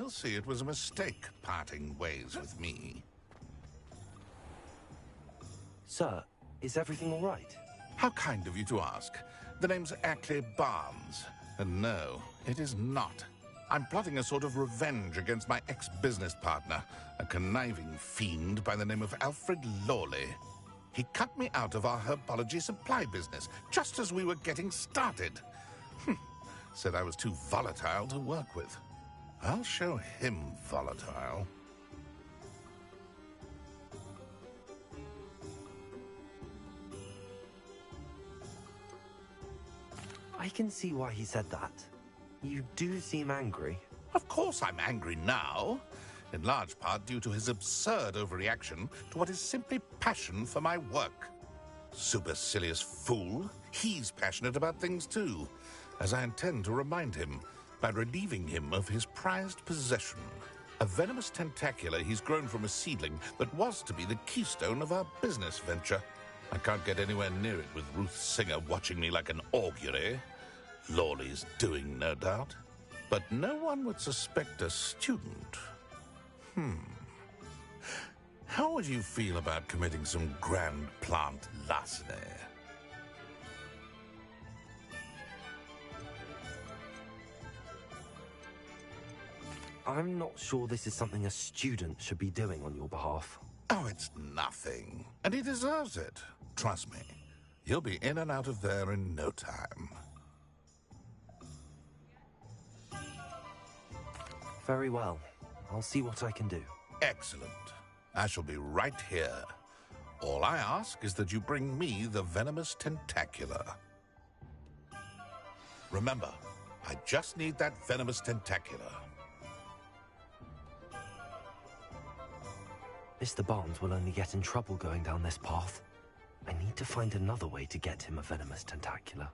He'll see it was a mistake parting ways with me. Sir, is everything all right? How kind of you to ask. The name's Ackley Barnes. And no, it is not. I'm plotting a sort of revenge against my ex-business partner, a conniving fiend by the name of Alfred Lawley. He cut me out of our herbology supply business just as we were getting started. Said I was too volatile to work with. I'll show him volatile. I can see why he said that. You do seem angry. Of course I'm angry now, in large part due to his absurd overreaction to what is simply passion for my work. Supercilious fool, he's passionate about things too, as I intend to remind him by relieving him of his prized possession, a venomous tentacula he's grown from a seedling that was to be the keystone of our business venture. I can't get anywhere near it with Ruth Singer watching me like an augury. Lawley's doing, no doubt. But no one would suspect a student. How would you feel about committing some grand plant larceny? I'm not sure this is something a student should be doing on your behalf. Oh, it's nothing. And he deserves it. Trust me. He'll be in and out of there in no time. Very well. I'll see what I can do. Excellent. I shall be right here. All I ask is that you bring me the venomous tentacula. Remember, I just need that venomous tentacula. Mr. Barnes will only get in trouble going down this path. I need to find another way to get him a venomous tentacula.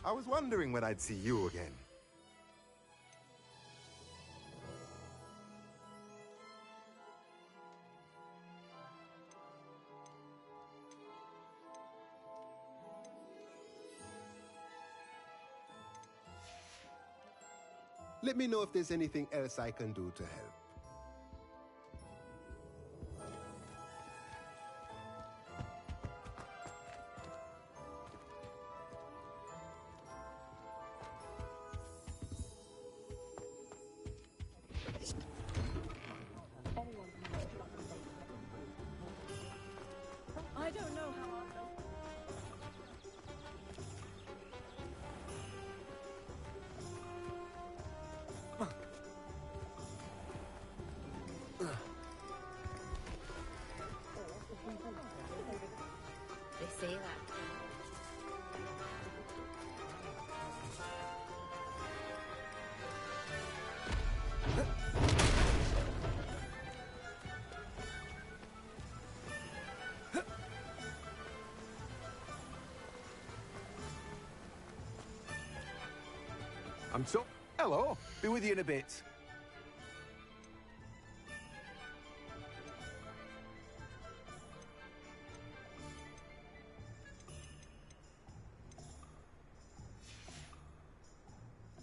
I was wondering when I'd see you again. Let me know if there's anything else I can do to help. I don't know how I'll help. They say that. Hello. Be with you in a bit.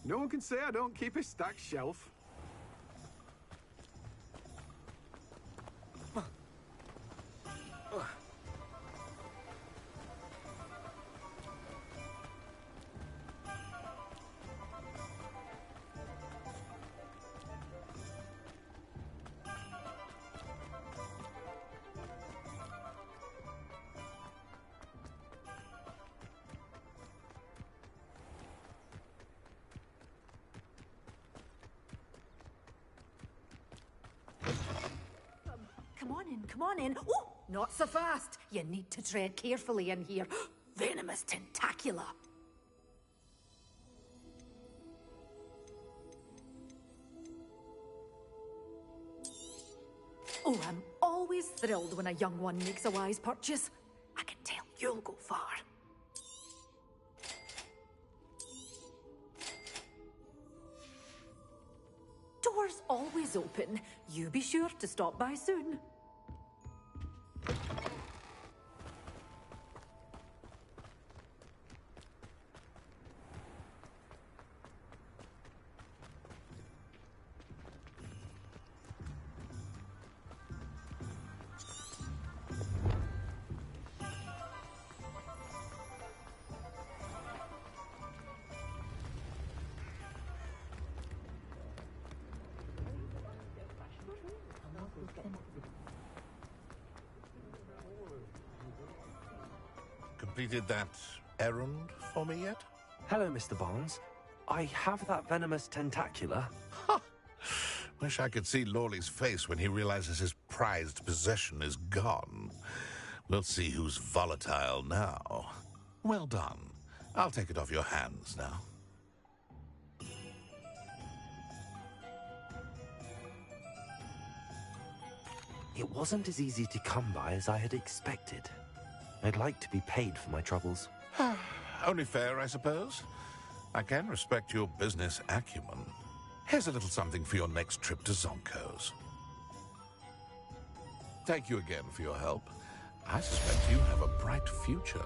No one can say I don't keep a stacked shelf. come on in. Oh, not so fast. You need to tread carefully in here. Venomous tentacula. Oh, I'm always thrilled when a young one makes a wise purchase. I can tell you'll go far. Door's always open. You be sure to stop by soon. Completed that errand for me yet? Hello, Mr. Barnes. I have that venomous tentacula. Ha! Wish I could see Lawley's face when he realizes his prized possession is gone. We'll see who's volatile now. Well done. I'll take it off your hands now. It wasn't as easy to come by as I had expected. I'd like to be paid for my troubles. Only fair, I suppose. I can respect your business acumen. Here's a little something for your next trip to Zonko's. Thank you again for your help. I suspect you have a bright future.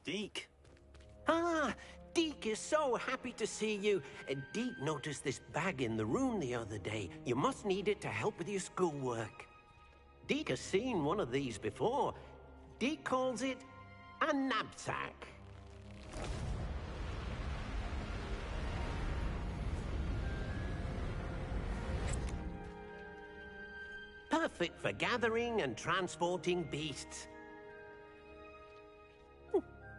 Deke. Ah, Deke is so happy to see you. Deke noticed this bag in the room the other day. You must need it to help with your schoolwork. Deke has seen one of these before. Deke calls it a knapsack. Perfect for gathering and transporting beasts.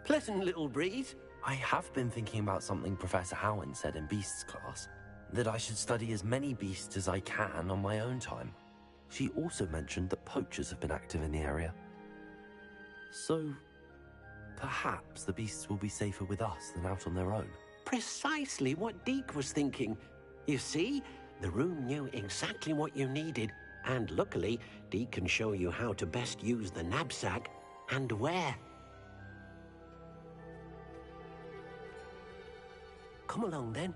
Pleasant little breeze. I have been thinking about something Professor Howen said in Beasts class, that I should study as many beasts as I can on my own time. She also mentioned that poachers have been active in the area. So, perhaps the beasts will be safer with us than out on their own. Precisely what Deke was thinking. You see, the room knew exactly what you needed, and luckily, Deke can show you how to best use the knapsack and where. Come along, then.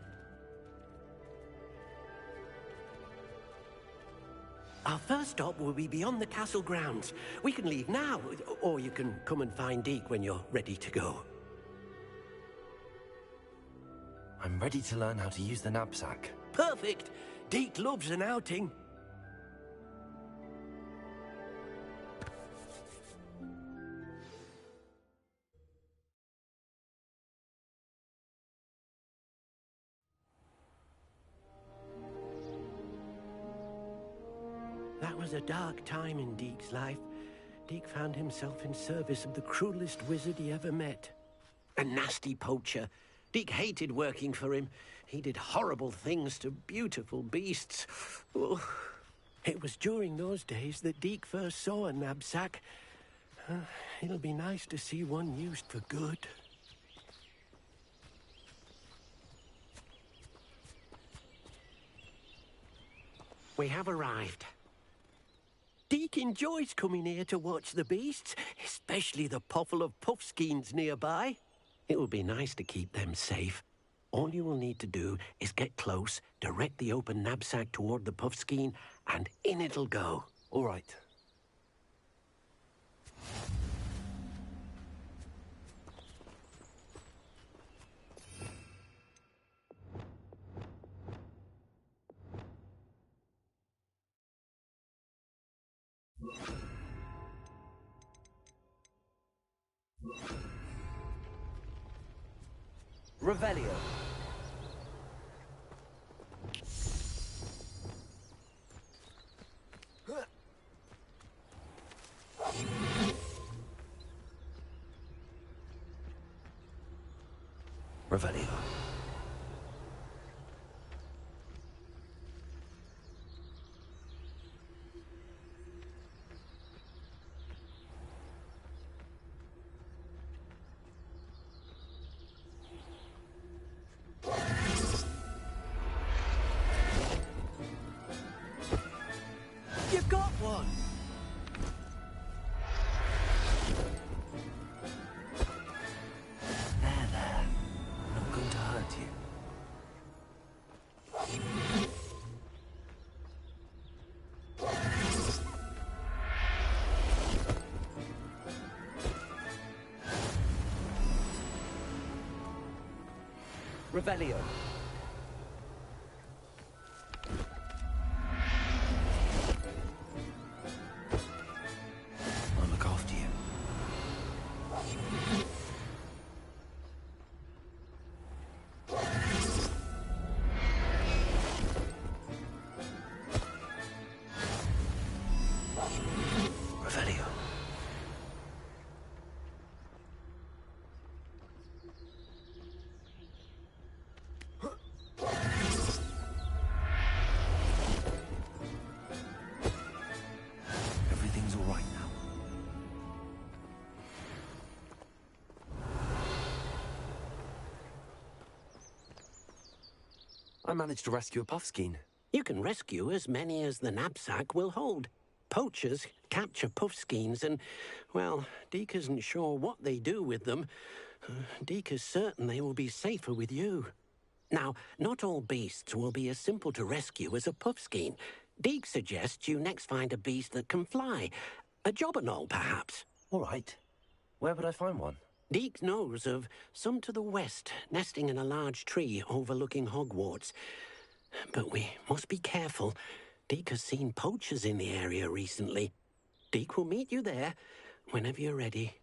Our first stop will be beyond the castle grounds. We can leave now, or you can come and find Deke when you're ready to go. I'm ready to learn how to use the knapsack. Perfect! Deke loves an outing. That was a dark time in Deke's life. Deke found himself in service of the cruelest wizard he ever met. A nasty poacher. Deke hated working for him. He did horrible things to beautiful beasts. Oh, it was during those days that Deke first saw a knapsack. It'll be nice to see one used for good. We have arrived. Deke enjoys coming here to watch the beasts, especially the puffle of puffskeins nearby. It will be nice to keep them safe. All you will need to do is get close, direct the open knapsack toward the puffskein, and in it'll go. All right. Revelio. Revelio. You got one! There. I'm not going to hurt you. Revelio. I'll look after you. Revelio. Everything's all right now. I managed to rescue a puffskein. You can rescue as many as the knapsack will hold. Poachers capture puffskeins and, well, Deke isn't sure what they do with them. Deke is certain they will be safer with you. Now, not all beasts will be as simple to rescue as a puffskein. Deke suggests you next find a beast that can fly. A jobberknoll, perhaps. All right. Where would I find one? Deke knows of some to the west, nesting in a large tree overlooking Hogwarts. But we must be careful. Deke has seen poachers in the area recently. Deke will meet you there whenever you're ready.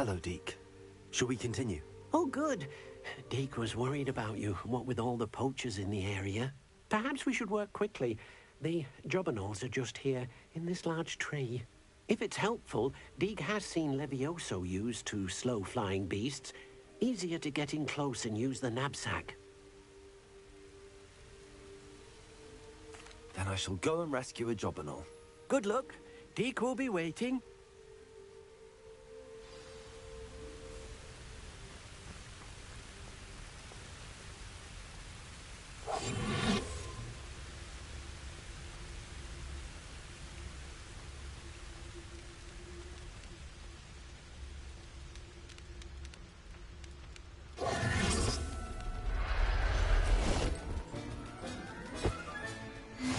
Hello, Deke. Shall we continue? Oh, good. Deke was worried about you, what with all the poachers in the area. Perhaps we should work quickly. The jobberknolls are just here, in this large tree. If it's helpful, Deke has seen Levioso used to slow flying beasts. Easier to get in close and use the knapsack. Then I shall go and rescue a jobberknoll. Good luck. Deke will be waiting.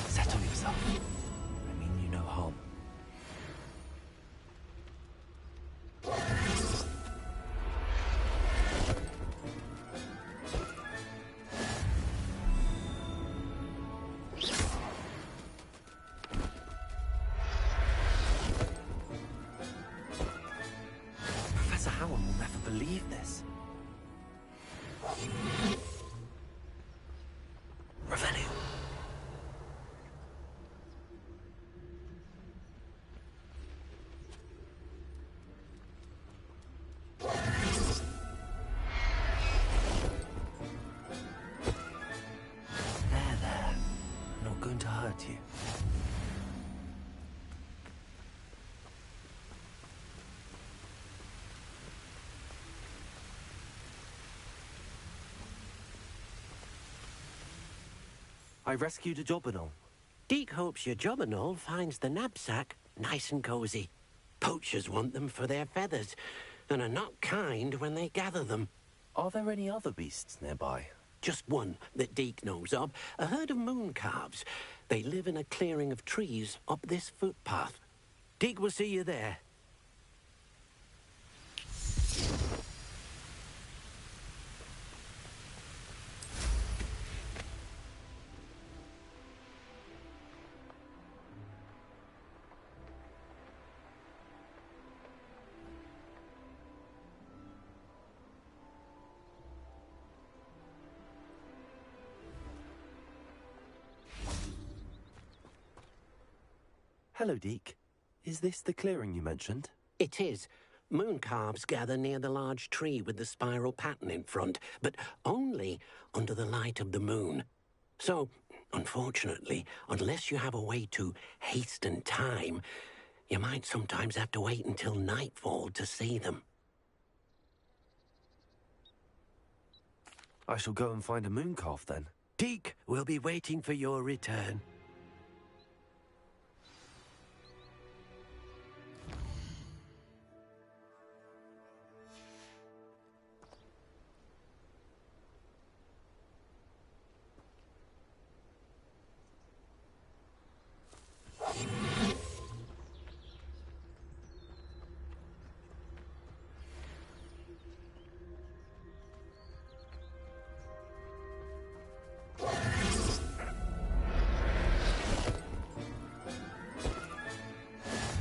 Settle yourself. I mean you no harm. Professor Howard will never believe this. Revelio. There. I'm not going to hurt you. I rescued a jobberknoll. Deke hopes your jobberknoll finds the knapsack nice and cozy. Poachers want them for their feathers, and are not kind when they gather them. Are there any other beasts nearby? Just one that Deke knows of, a herd of moon calves. They live in a clearing of trees up this footpath. Deke will see you there. Hello, Deke. Is this the clearing you mentioned? It is. Moon calves gather near the large tree with the spiral pattern in front, but only under the light of the moon. So, unfortunately, unless you have a way to hasten time, you might sometimes have to wait until nightfall to see them. I shall go and find a moon calf then. Deke will be waiting for your return.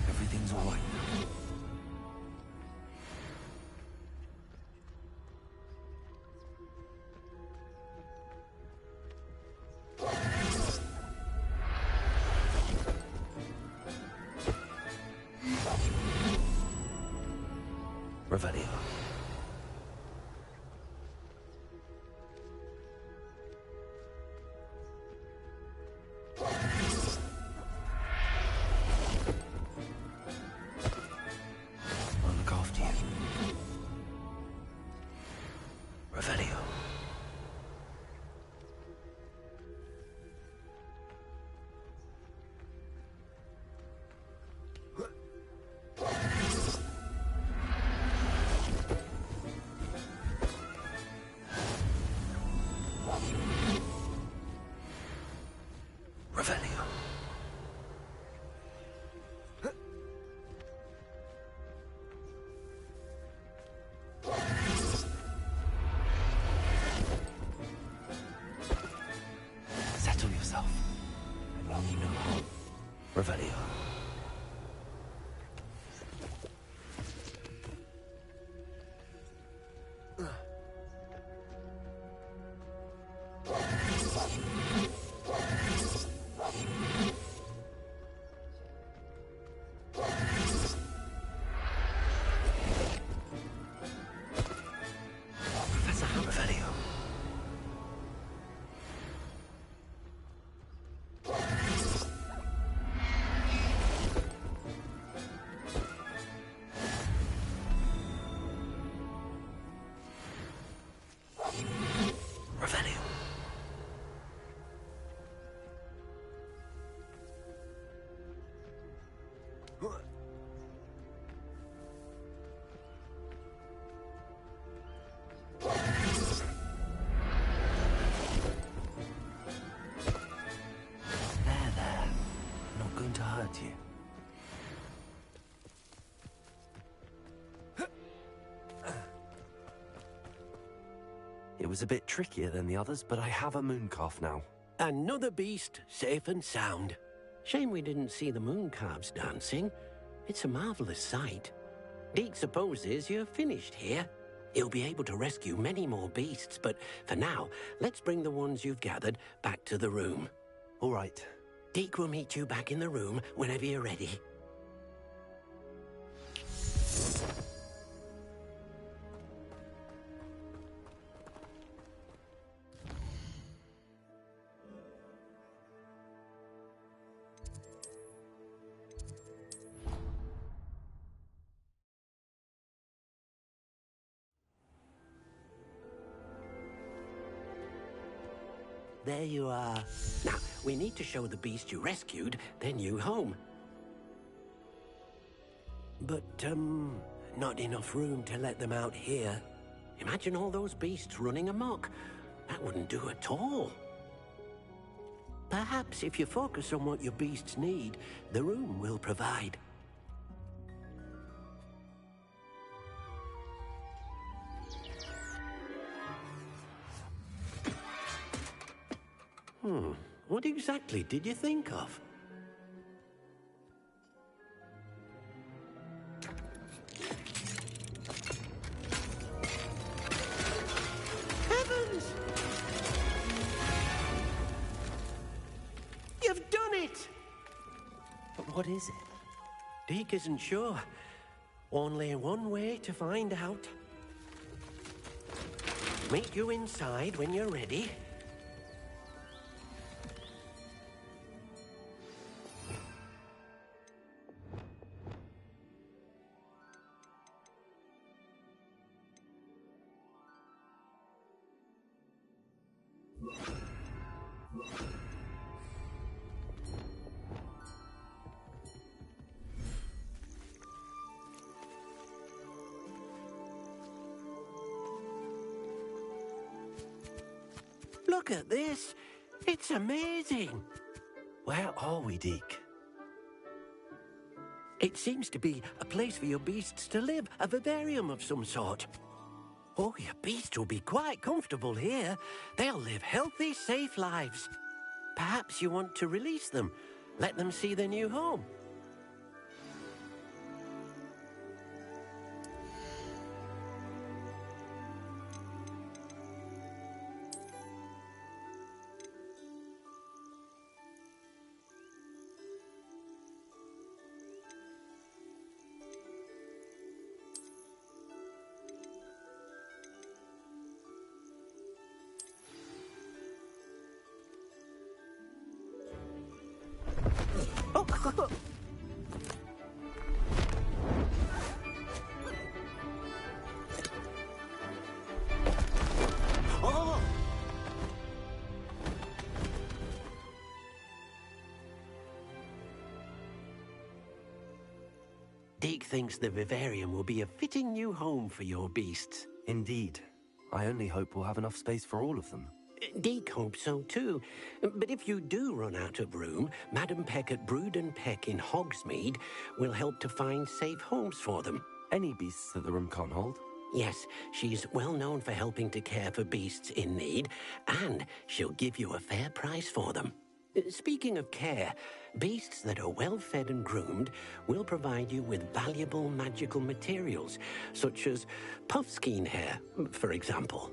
Everything's all right now. Revelio. I'll look after you. Revelio. It was a bit trickier than the others, but I have a moon calf now. Another beast, safe and sound. Shame we didn't see the moon calves dancing. It's a marvelous sight. Deke supposes you're finished here. He'll be able to rescue many more beasts, but for now, let's bring the ones you've gathered back to the room. All right. Deke will meet you back in the room whenever you're ready. There you are. Now, we need to show the beast you rescued their new home. But, not enough room to let them out here. Imagine all those beasts running amok. That wouldn't do at all. Perhaps if you focus on what your beasts need, the room will provide. What exactly did you think of? Heavens! You've done it! But what is it? Deke isn't sure. Only one way to find out. Meet you inside when you're ready. Look at this. It's amazing. Where are we, Deke? It seems to be a place for your beasts to live, a vivarium of some sort. Oh, your beasts will be quite comfortable here. They'll live healthy, safe lives. Perhaps you want to release them, let them see their new home. Oh! Deke thinks the vivarium will be a fitting new home for your beasts. Indeed. I only hope we'll have enough space for all of them. Deke hopes so too. But if you do run out of room, Madam Peck at Brood and Peck in Hogsmeade will help to find safe homes for them. Any beasts that the room can't hold? Yes, she's well known for helping to care for beasts in need, and she'll give you a fair price for them. Speaking of care, beasts that are well fed and groomed will provide you with valuable magical materials, such as puffskein hair, for example.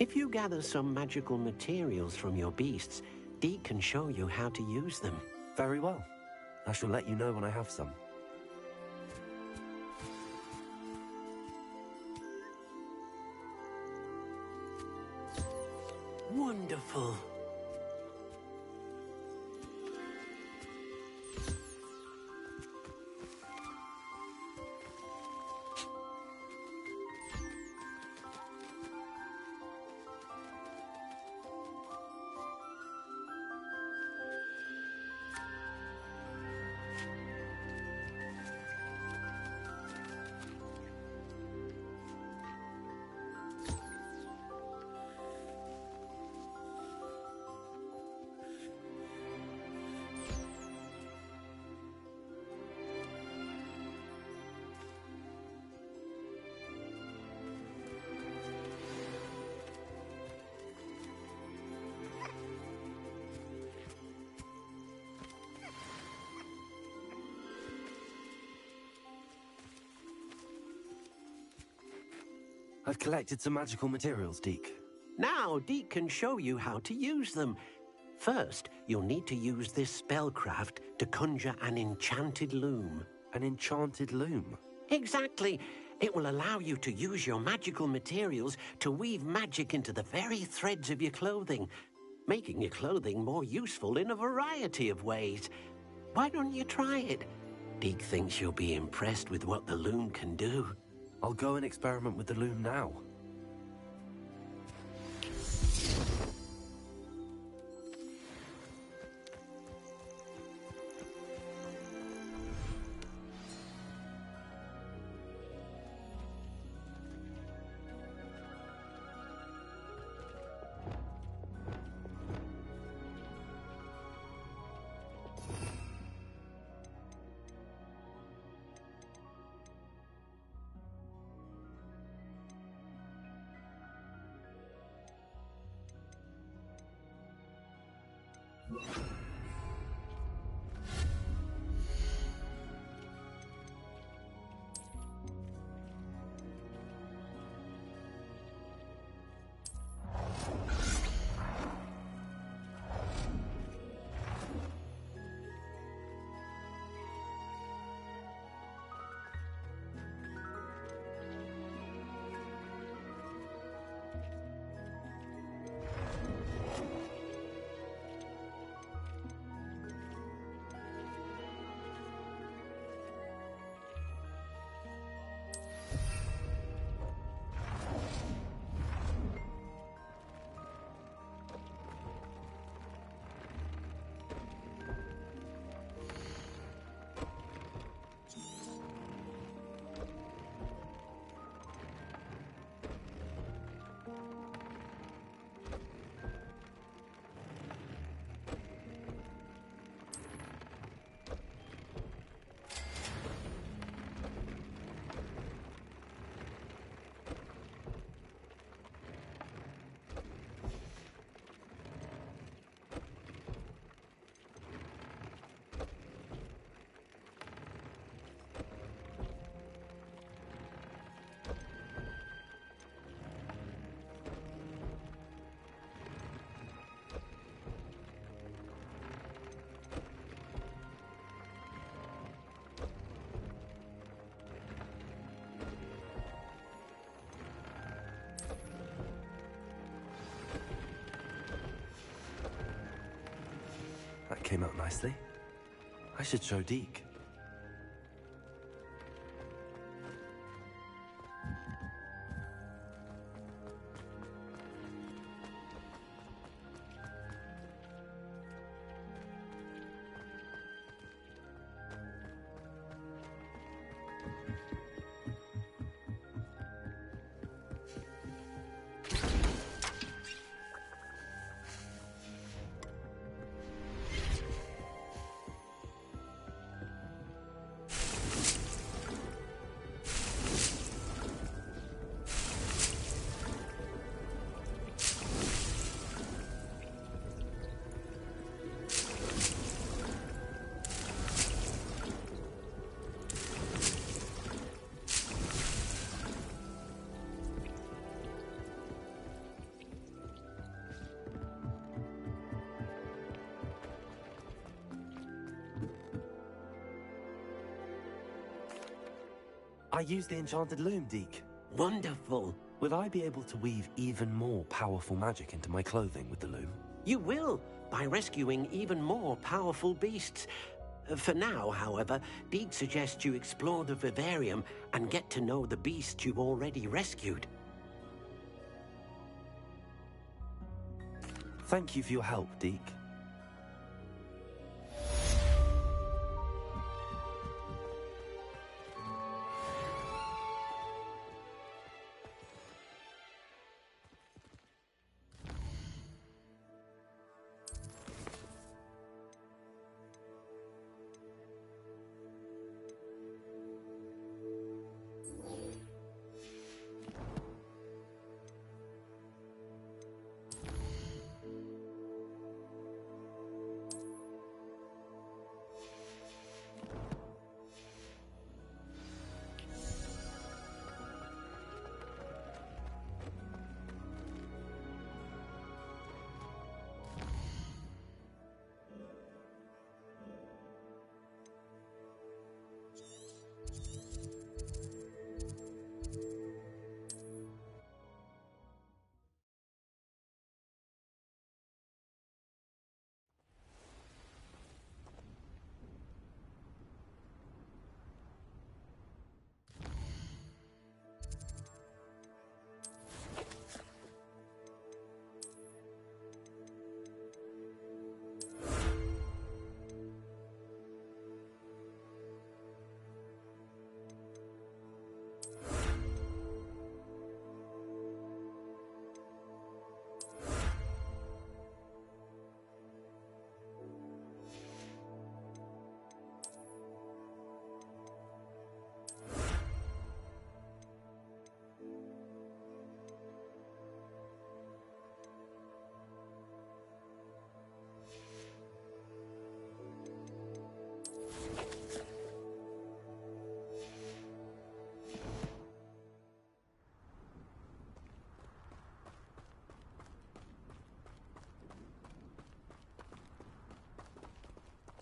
If you gather some magical materials from your beasts, Deke can show you how to use them. Very well. I shall let you know when I have some. Wonderful. I've collected some magical materials, Deke. Now, Deke can show you how to use them. First, you'll need to use this spellcraft to conjure an enchanted loom. An enchanted loom? Exactly. It will allow you to use your magical materials to weave magic into the very threads of your clothing, making your clothing more useful in a variety of ways. Why don't you try it? Deke thinks you'll be impressed with what the loom can do. I'll go and experiment with the loom now. That came out nicely. I should show Deke. I used the enchanted loom, Deke. Wonderful. Will I be able to weave even more powerful magic into my clothing with the loom? You will, by rescuing even more powerful beasts. For now, however, Deke suggests you explore the vivarium and get to know the beasts you've already rescued. Thank you for your help, Deke.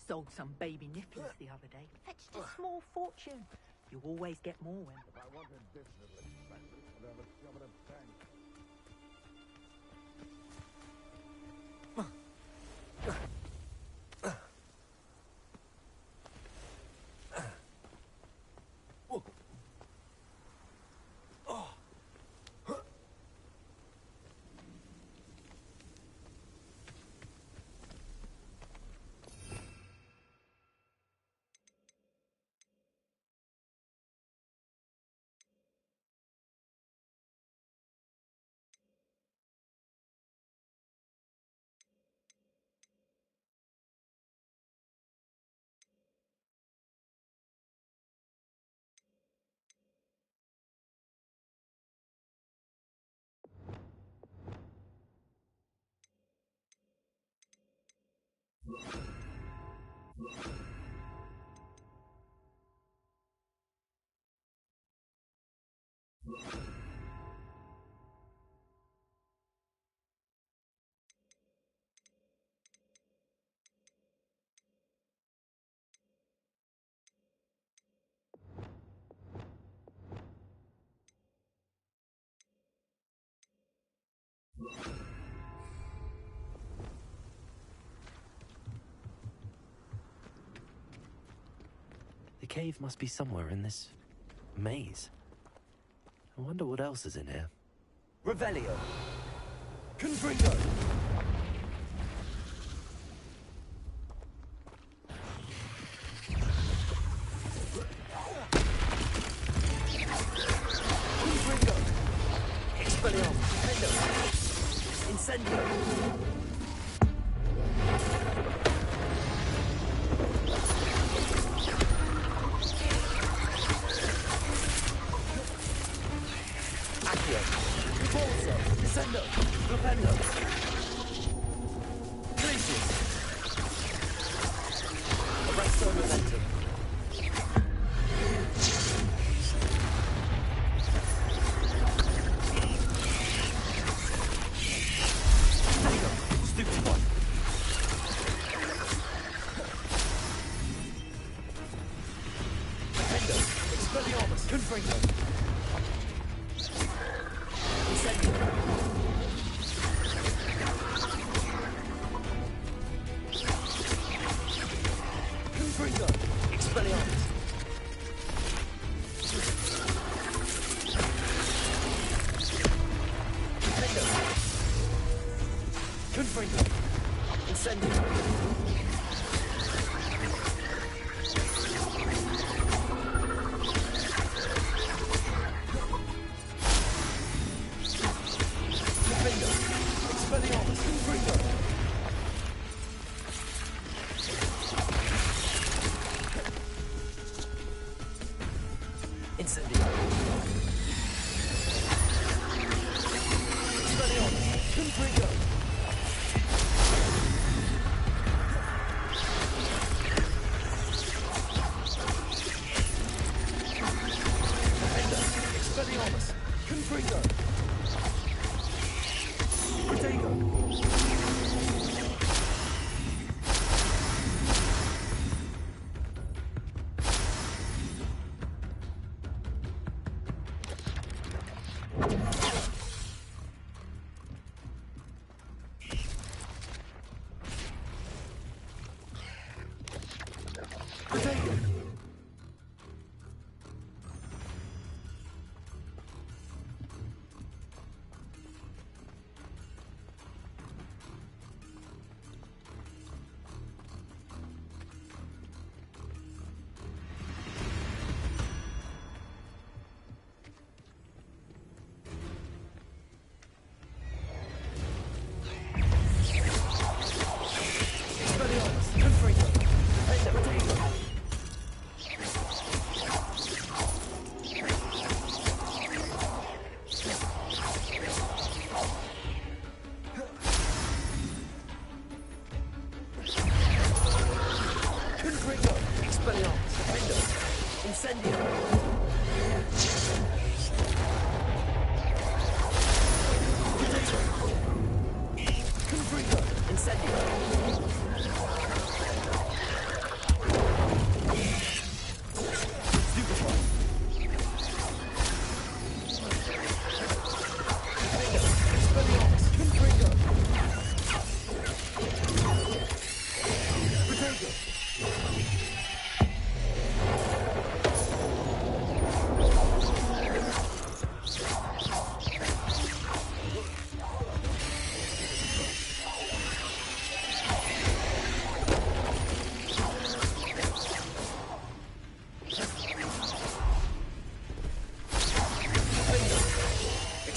Sold some baby nipples the other day. Fetched a small fortune. You always get more when... If I wanted this little expensive, then let's give it a bang. The cave must be somewhere in this maze. I wonder what else is in here. Revelio. Confringo. Confringo. Expelliarmus. Defendo. Incendio. Descendo! Propendo! Glacius! Arresto Momentum! Tango! Stupid one! Propendo! Expelliarmus! Confringo!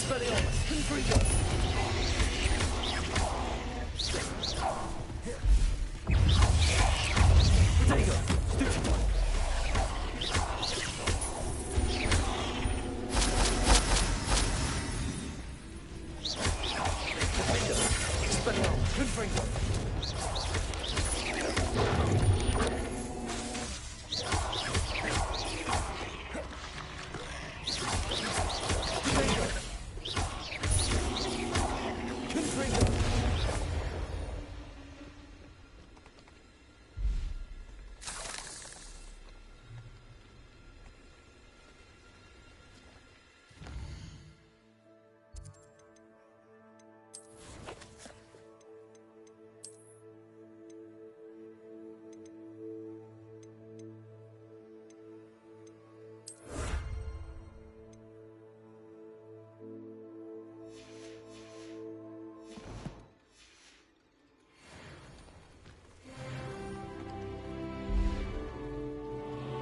Expelliarmus! Confringo! Protego! Stupefy! Expelliarmus! Confringo!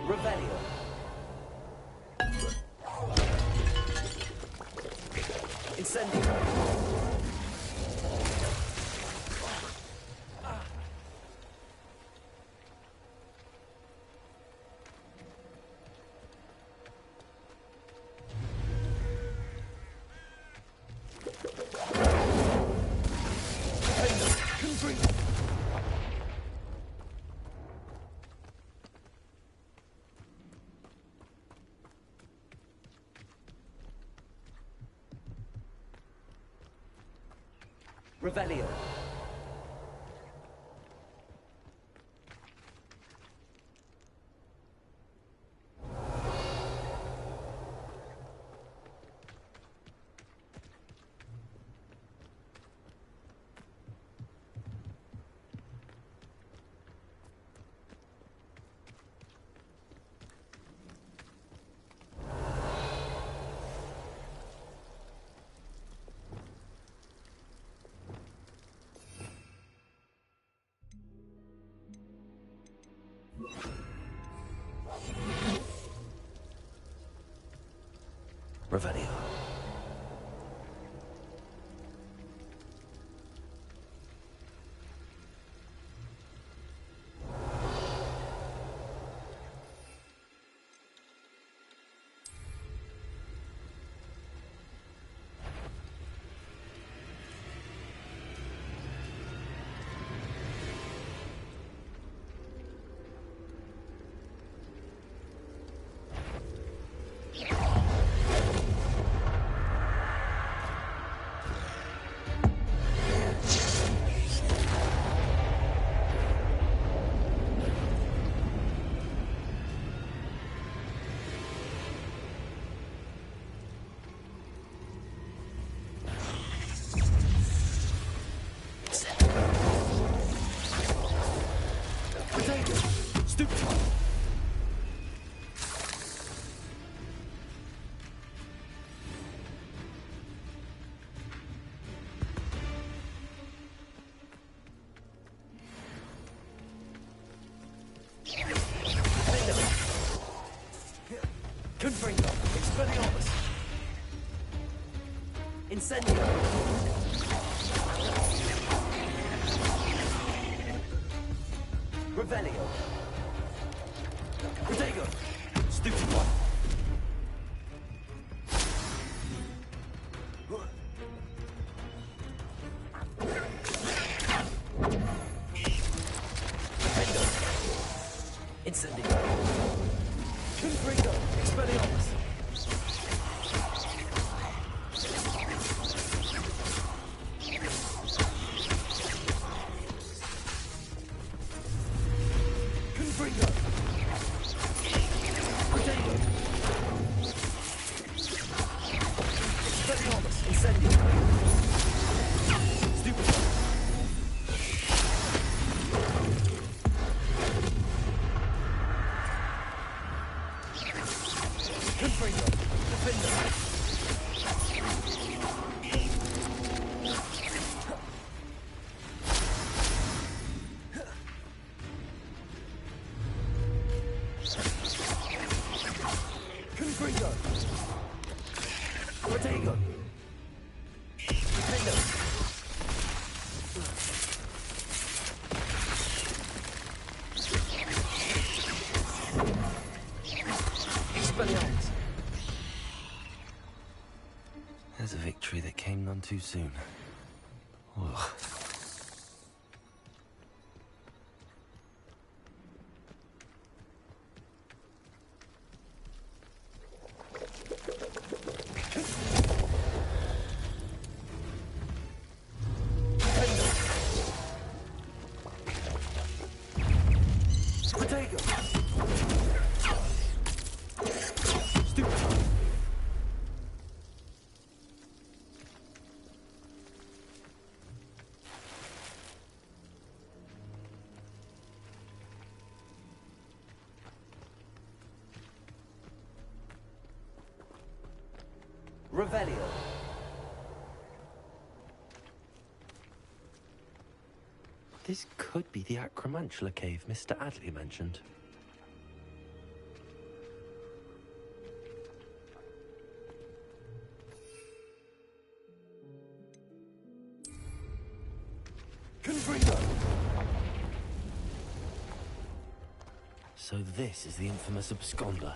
Revelio. Incendio. Revelio. Revelio. Confringo. Expelliarmus. Incendio. Revelio. Protego. Stupefy. Incendio. Confringo. Expelliarmus. Confringo. Protego. Expelliarmus. Incendio. Stupefy. victory that came none too soon. Ugh. Revelio. This could be the Acromantula cave Mr. Adley mentioned. Confringo. So this is the infamous absconder.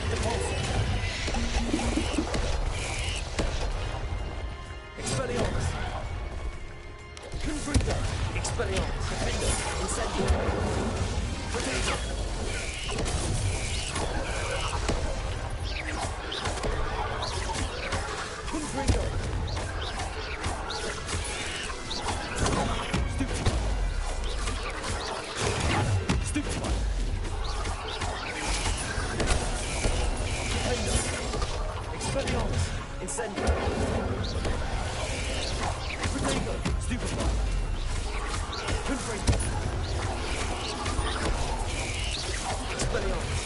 Depulso. Expelliarmus. Confringo. Expelliarmus. Defender. Incendio. Protego. Confringo. Stupefy. Defender. Expelliarmus. Incendio. Protego. Stupefy. Confringo. Expelliarmus.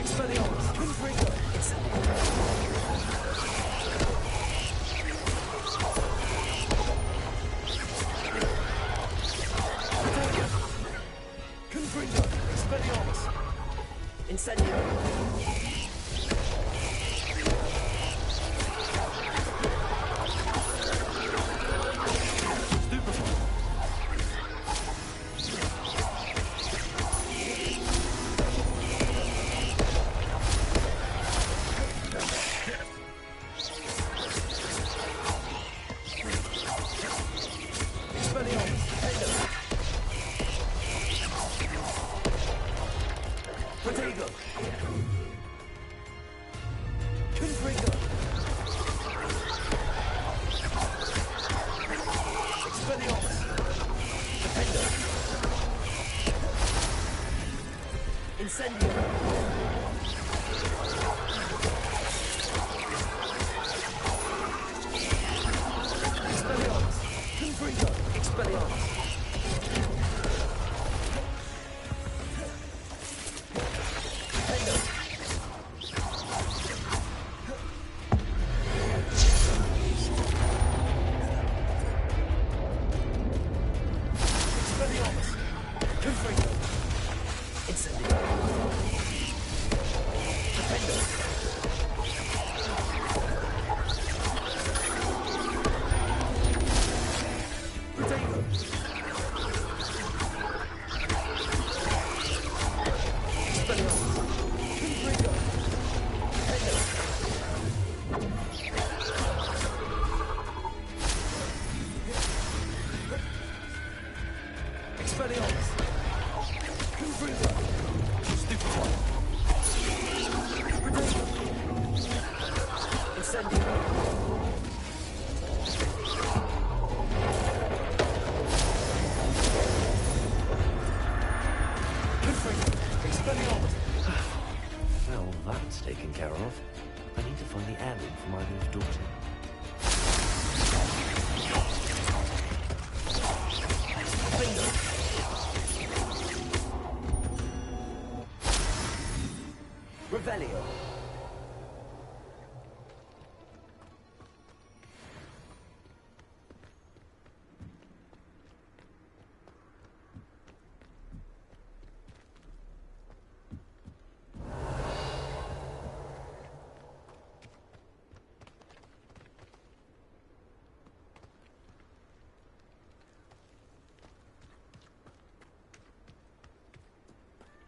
Expelliarmus. Confringo. Incendio. Confringo. Expelliarmus. Incendio. Expelliarmus. Defender. Protego. Confringo. Expelliarmus. Defender. Incendio. Expelliarmus. Confringo. Expelliarmus. Defender. Expelliarmus. Confringo. Incendio. Defender. Protego. Expelliarmus. Confringo. Defender. Expelliarmus. Confringo. Stupefy. Protego. Incendio. Confringo. Expelliarmus. Well, that's taken care of. I need to find the heirloom for my little daughter. Defender. Revelio.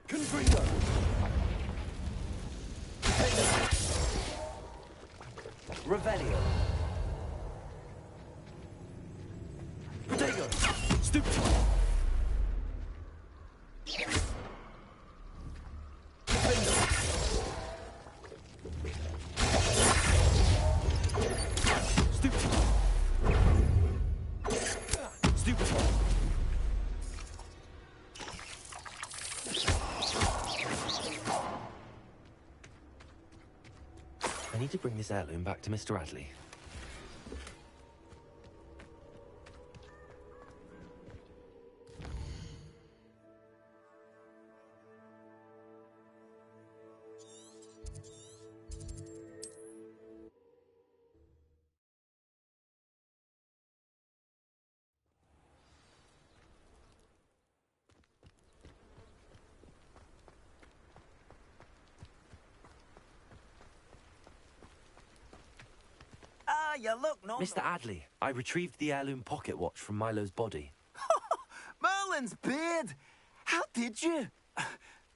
Confringo. Revelio. Protego. Stupefy. Defender. Stupefy. Stupefy. I need to bring this heirloom back to Mr. Adley. Ah, you look normal. Mr. Adley, I retrieved the heirloom pocket watch from Milo's body. Merlin! Merlin's beard! How did you?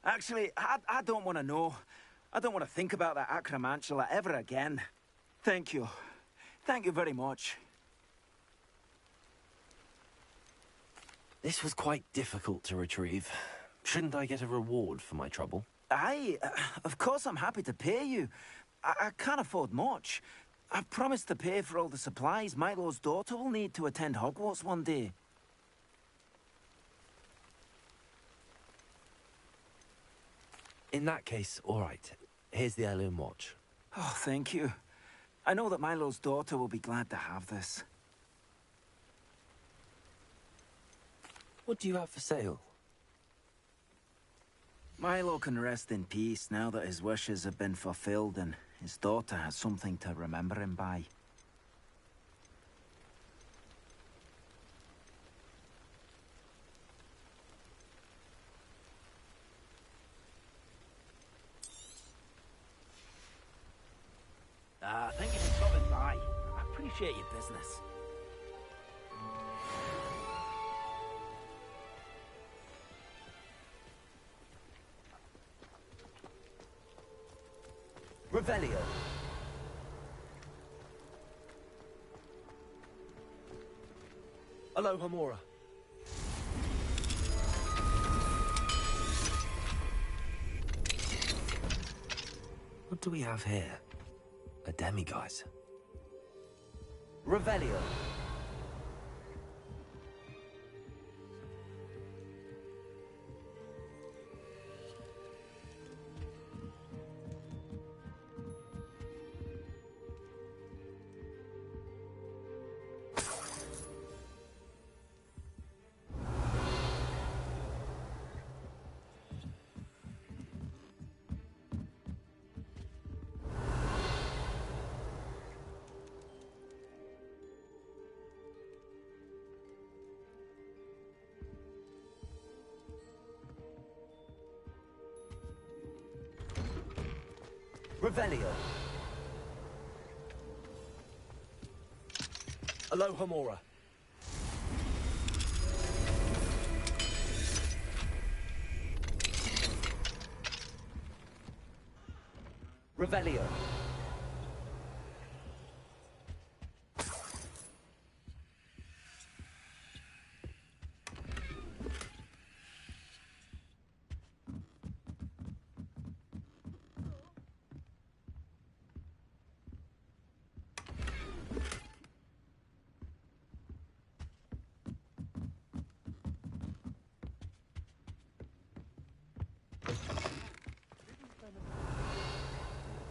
Actually, I don't want to know. I don't want to think about that acromantula ever again. Thank you. Thank you very much. This was quite difficult to retrieve. Shouldn't I get a reward for my trouble? Of course I'm happy to pay you. I can't afford much. I've promised to pay for all the supplies Milo's daughter will need to attend Hogwarts one day. In that case, all right. Here's the heirloom watch. Oh, thank you. I know that Milo's daughter will be glad to have this. What do you have for sale? Milo can rest in peace now that his wishes have been fulfilled and his daughter has something to remember him by. Thank you for stopping by. I appreciate your business. Revelio. Aloha Mora. What do we have here? A demiguise. Revelio. Revelio. Aloha Mora. Revelio.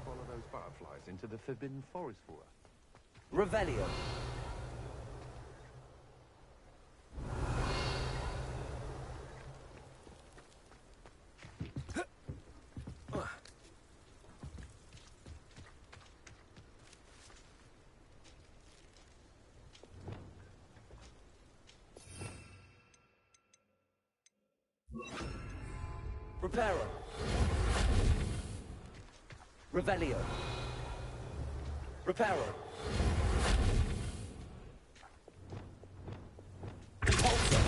Follow those butterflies into the Forbidden Forest for us. Revelio. Reparo. Revelio. Reparo. Repulsor.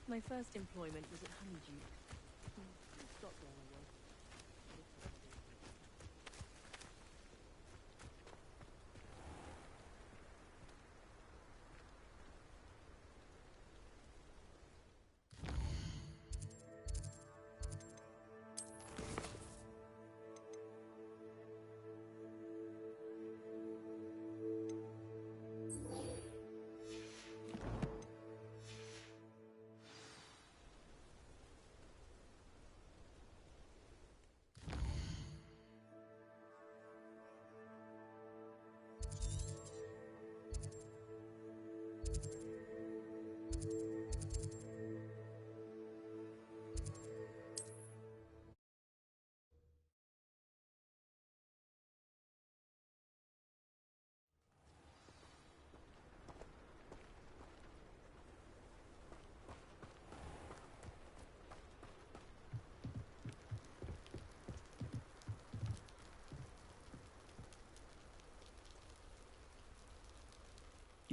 My first employment was at Honeydew. Stopped there I was.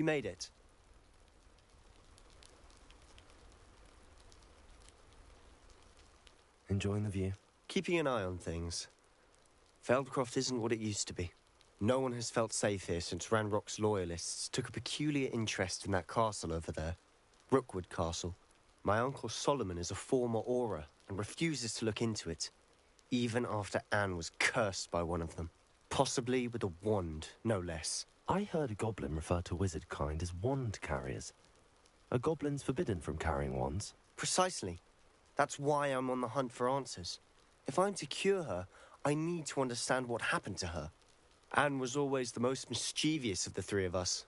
You made it. Enjoying the view? Keeping an eye on things. Feldcroft isn't what it used to be. No one has felt safe here since Ranrock's loyalists took a peculiar interest in that castle over there. Rookwood Castle. My uncle Solomon is a former Auror and refuses to look into it, even after Anne was cursed by one of them. Possibly with a wand, no less. I heard a goblin refer to wizard kind as wand carriers. Are goblins forbidden from carrying wands? Precisely. That's why I'm on the hunt for answers. If I'm to cure her, I need to understand what happened to her. Anne was always the most mischievous of the three of us.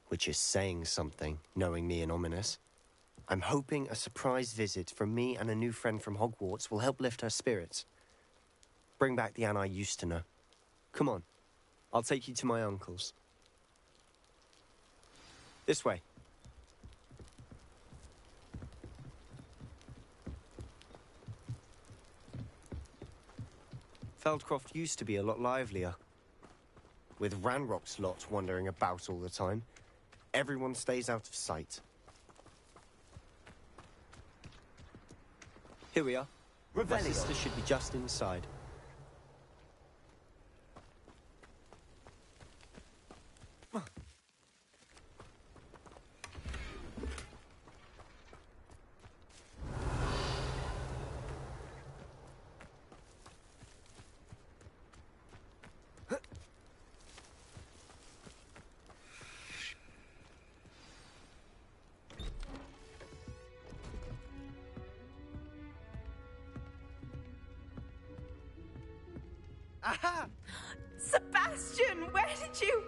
Which is saying something, knowing me and Ominous. I'm hoping a surprise visit from me and a new friend from Hogwarts will help lift her spirits. Bring back the Anne I used to know. Come on, I'll take you to my uncle's. This way. Feldcroft used to be a lot livelier. With Ranrock's lot wandering about all the time, everyone stays out of sight. Here we are. My Revelio. sister should be just inside. Aha! Sebastian, where did you...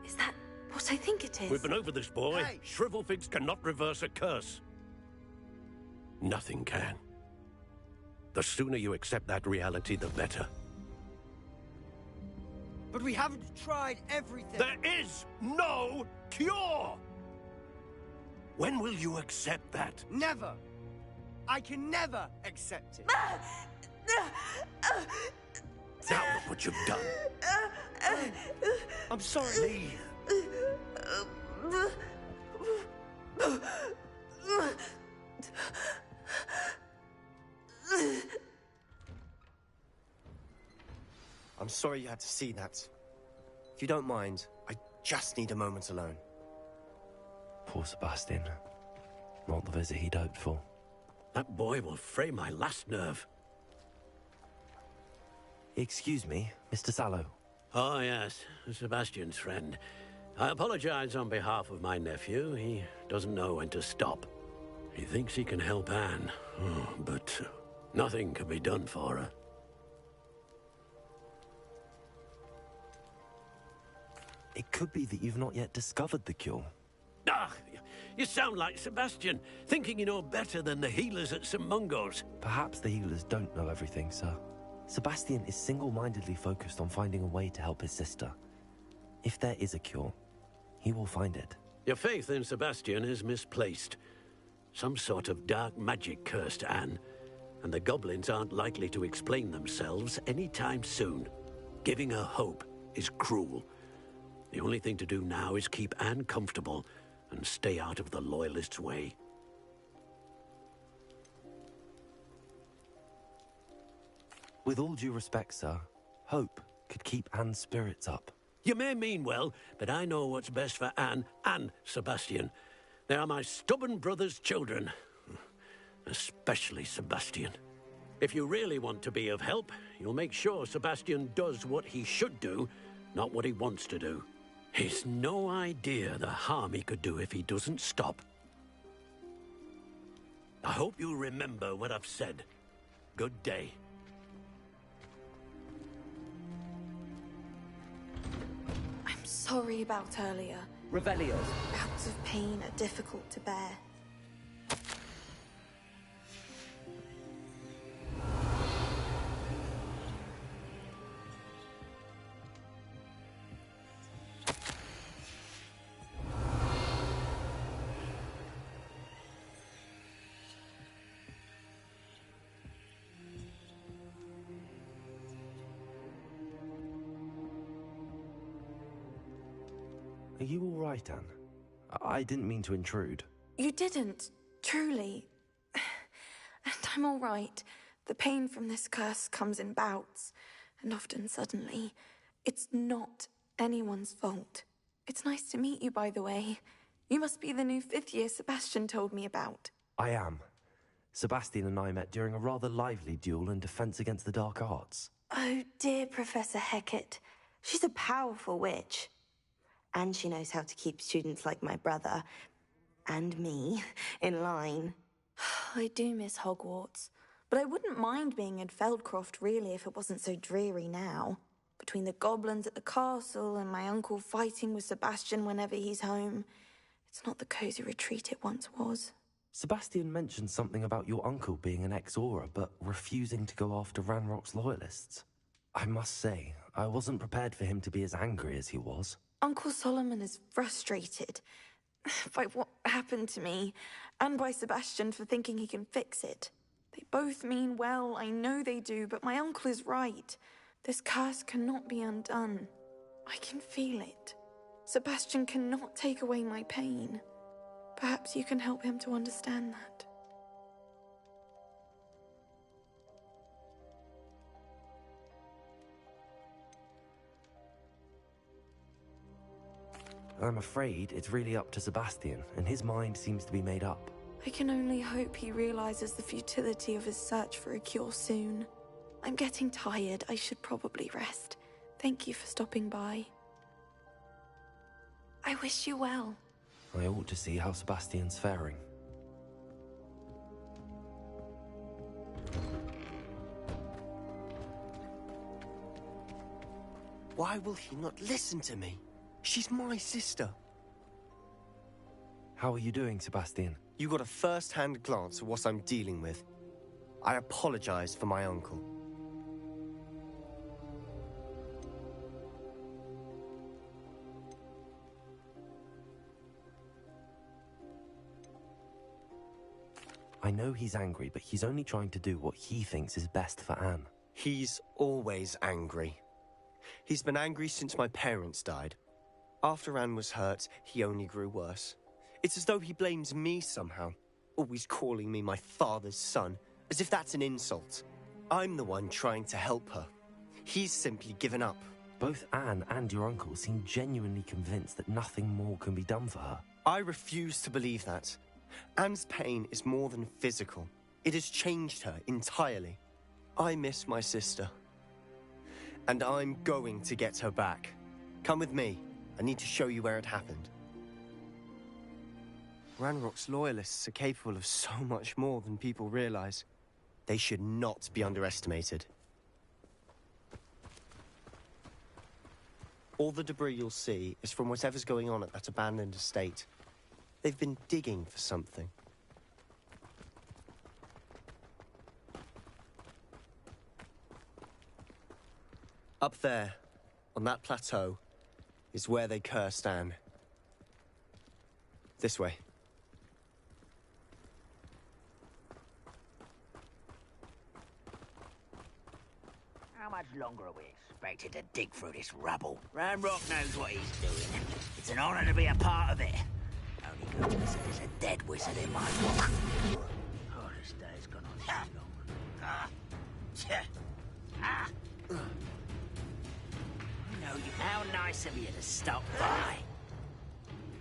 Is that what I think it is? We've been over this, boy. Hey. Shrivelfigs cannot reverse a curse. Nothing can. The sooner you accept that reality, the better. But we haven't tried everything. There is no cure! When will you accept that? Never. I can never accept it. Now look what you've done. I'm sorry. Leave. I'm sorry you had to see that. If you don't mind, I just need a moment alone. Poor Sebastian. Not the visit he'd hoped for. That boy will fray my last nerve. Excuse me, Mr. Sallow. Oh, yes, Sebastian's friend. I apologize on behalf of my nephew. He doesn't know when to stop. He thinks he can help Anne, but nothing can be done for her. It could be that you've not yet discovered the cure. Ah, you sound like Sebastian, thinking you know better than the healers at St. Mungo's. Perhaps the healers don't know everything, sir. Sebastian is single-mindedly focused on finding a way to help his sister. If there is a cure, he will find it. Your faith in Sebastian is misplaced. Some sort of dark magic cursed Anne, and the goblins aren't likely to explain themselves anytime soon. Giving her hope is cruel. The only thing to do now is keep Anne comfortable and stay out of the Loyalists' way. With all due respect, sir, hope could keep Anne's spirits up. You may mean well, but I know what's best for Anne and Sebastian. They are my stubborn brother's children. Especially Sebastian. If you really want to be of help, you'll make sure Sebastian does what he should do, not what he wants to do. He's no idea the harm he could do if he doesn't stop. I hope you remember what I've said. Good day. I'm sorry about earlier. Revelio. Bouts of pain are difficult to bear. Are Are you all right, Anne? I didn't mean to intrude. You didn't, truly. And I'm all right. The pain from this curse comes in bouts, and often suddenly. It's not anyone's fault. It's nice to meet you, by the way. You must be the new 5th year Sebastian told me about. I am. Sebastian and I met during a rather lively duel in Defense Against the Dark Arts. Oh, dear Professor Hecat. She's a powerful witch. And she knows how to keep students like my brother, and me, in line. I do miss Hogwarts, but I wouldn't mind being in Feldcroft, really, if it wasn't so dreary now. Between the goblins at the castle and my uncle fighting with Sebastian whenever he's home, it's not the cozy retreat it once was. Sebastian mentioned something about your uncle being an ex-Auror, but refusing to go after Ranrock's loyalists. I must say, I wasn't prepared for him to be as angry as he was. Uncle Solomon is frustrated by what happened to me, and by Sebastian for thinking he can fix it. They both mean well, I know they do, but my uncle is right. This curse cannot be undone. I can feel it. Sebastian cannot take away my pain. Perhaps you can help him to understand that. I'm afraid it's really up to Sebastian, and his mind seems to be made up. I can only hope he realizes the futility of his search for a cure soon. I'm getting tired. I should probably rest. Thank you for stopping by. I wish you well. I ought to see how Sebastian's faring. Why will he not listen to me? She's my sister. How are you doing, Sebastian? You got a first-hand glance at what I'm dealing with. I apologize for my uncle. I know he's angry, but he's only trying to do what he thinks is best for Anne. He's always angry. He's been angry since my parents died. After Anne was hurt, he only grew worse. It's as though he blames me somehow, always calling me my father's son, as if that's an insult. I'm the one trying to help her. He's simply given up. Both Anne and your uncle seem genuinely convinced that nothing more can be done for her. I refuse to believe that. Anne's pain is more than physical. It has changed her entirely. I miss my sister. And I'm going to get her back. Come with me. I need to show you where it happened. Ranrock's loyalists are capable of so much more than people realize. They should not be underestimated. All the debris you'll see is from whatever's going on at that abandoned estate. They've been digging for something. Up there, on that plateau, is where they cursed Anne. This way. How much longer are we expected to dig through this rubble? Ranrock knows what he's doing. It's an honor to be a part of it. Only good because there's a dead wizard in my book. Oh, this day's gone on too long. I know you. How nice of you to stop by.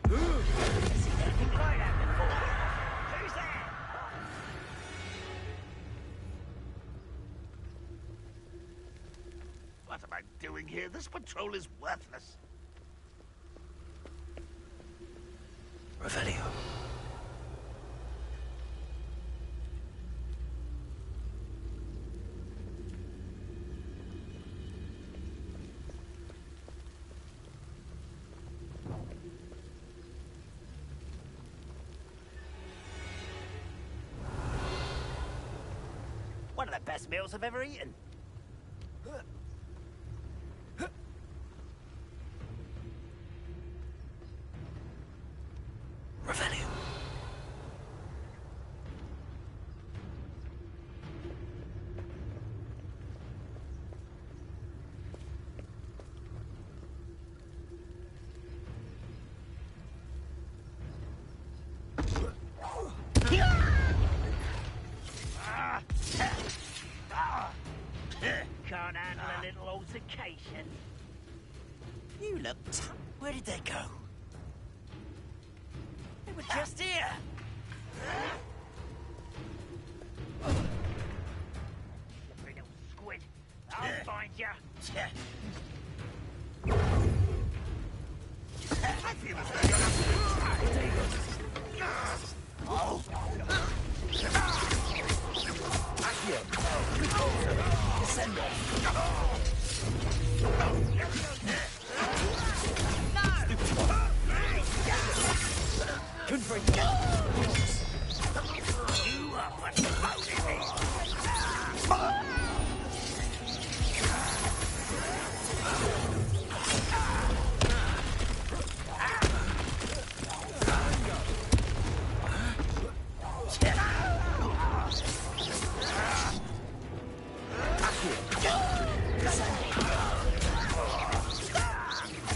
Seen anything like that before? Who's there? What am I doing here? This patrol is worthless. Revelio. One of the best meals I've ever eaten. Revelio. can't handle a little altercation. You look where did they go? They were just here. You little squid. I'll find you. I feel as though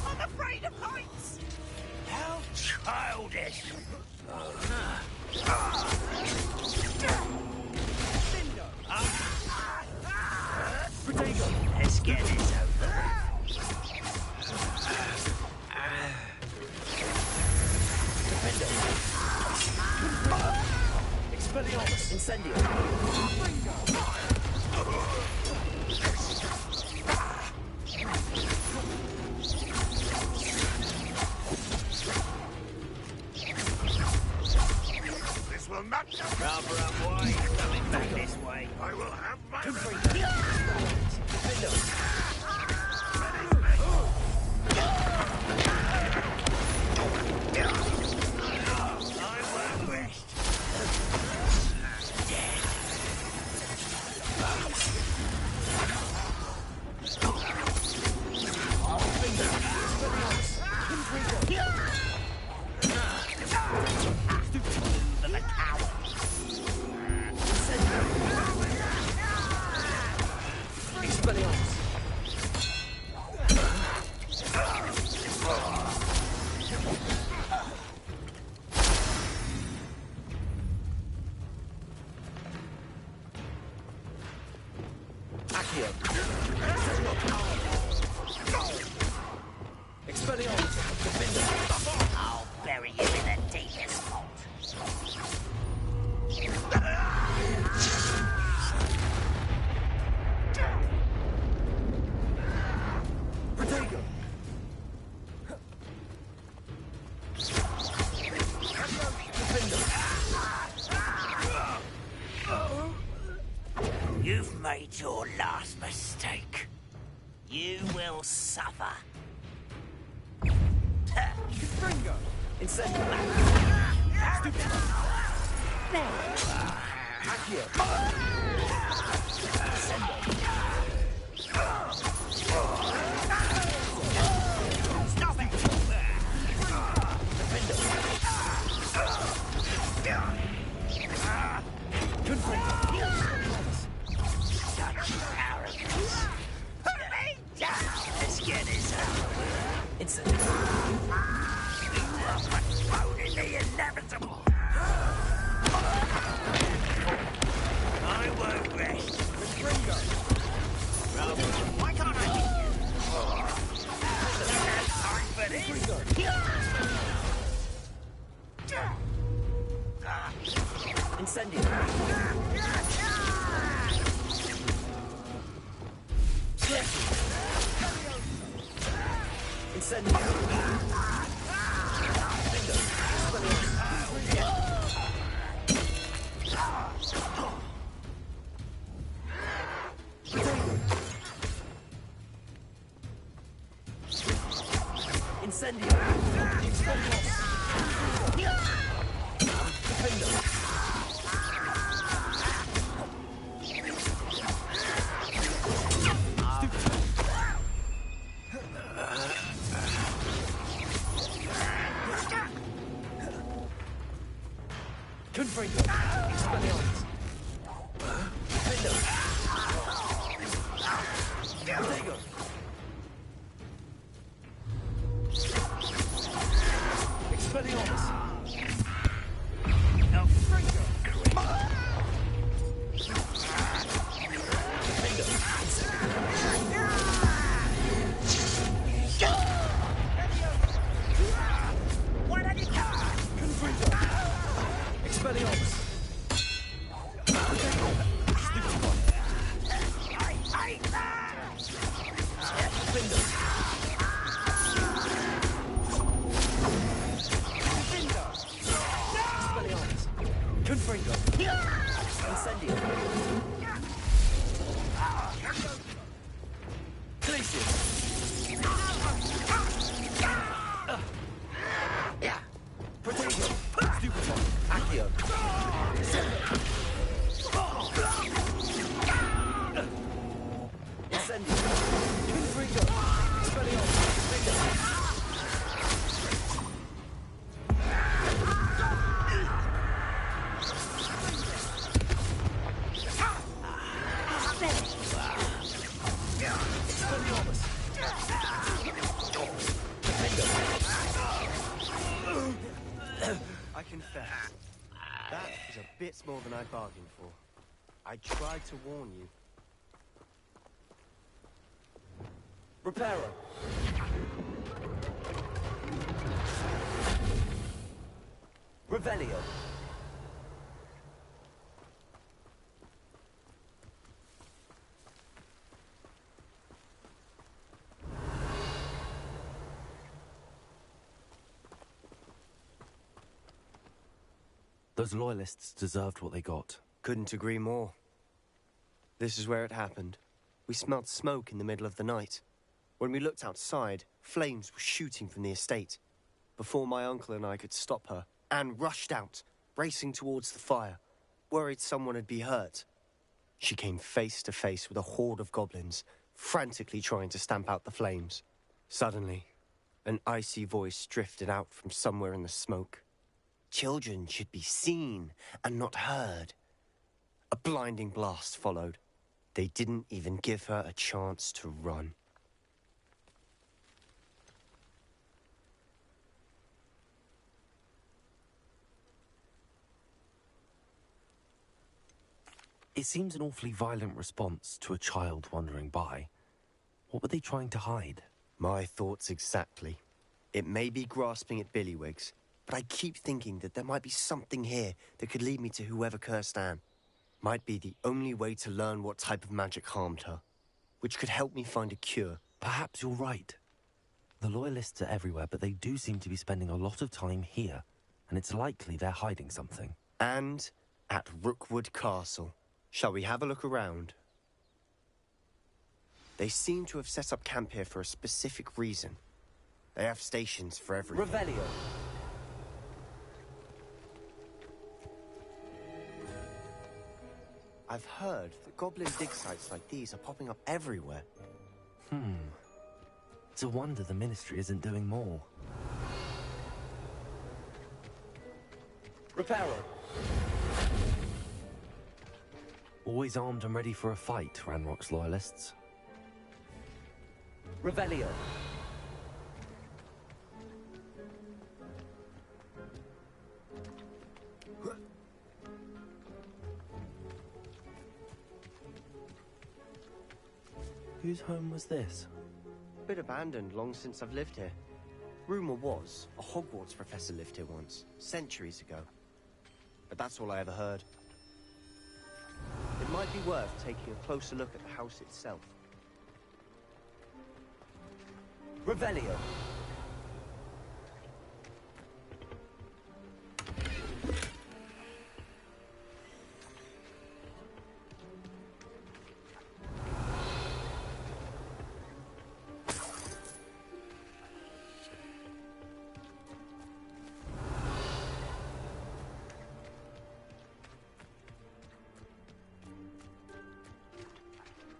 I'm afraid of heights. How childish. Let's get this over. Expelliarmus, Incendio. this will not Rather unwise coming back this way. I will have my I'll bury you in the deepest vault. You've made your last mistake. You will suffer. Ringo. Incendio. Stop it! Such arrogance. Put me down! Let's get this over. Incendio. You are postponing the inevitable. I won't rest. Ringo. Why can't I beat you? Don't have time for this. Incendio. Incendio. Confringo. Expelliarmus. Defendo. Protego. Expelliarmus. Confringo. Defendo. Incendio! Confringo! Expelliarmus! Vigor! I confess, that was a bit more than I bargained for. I tried to warn you. Reparo! Revelio! Those loyalists deserved what they got. Couldn't agree more. This is where it happened. We smelled smoke in the middle of the night. When we looked outside, flames were shooting from the estate. Before my uncle and I could stop her, Anne rushed out, racing towards the fire, worried someone would be hurt. She came face to face with a horde of goblins, frantically trying to stamp out the flames. Suddenly, an icy voice drifted out from somewhere in the smoke. Children should be seen and not heard. A blinding blast followed. They didn't even give her a chance to run. It seems an awfully violent response to a child wandering by. What were they trying to hide? My thoughts exactly. It may be grasping at Billywigs, but I keep thinking that there might be something here that could lead me to whoever cursed Anne. Might be the only way to learn what type of magic harmed her, which could help me find a cure. Perhaps you're right. The Loyalists are everywhere, but they do seem to be spending a lot of time here, and it's likely they're hiding something. And at Rookwood Castle. Shall we have a look around? They seem to have set up camp here for a specific reason. They have stations for everything. Revelio! I've heard that goblin dig sites like these are popping up everywhere. It's a wonder the Ministry isn't doing more. Reparo! Always armed and ready for a fight, Ranrock's Loyalists. Revelio! Whose home was this? Bit abandoned long since I've lived here. Rumor was a Hogwarts professor lived here once, centuries ago. But that's all I ever heard. It might be worth taking a closer look at the house itself. Revelio!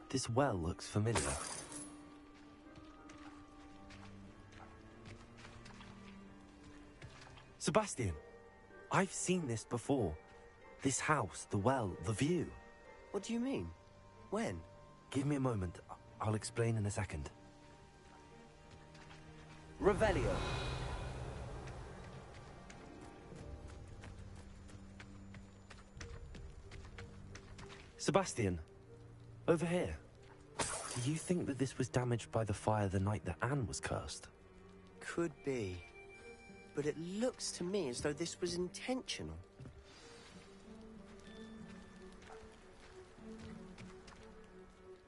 This well looks familiar. Sebastian, I've seen this before. This house, the well, the view. What do you mean? When? Give me a moment. I'll explain in a second. Revelio. Sebastian, over here. Do you think that this was damaged by the fire the night that Anne was cursed? Could be. But it looks to me as though this was intentional.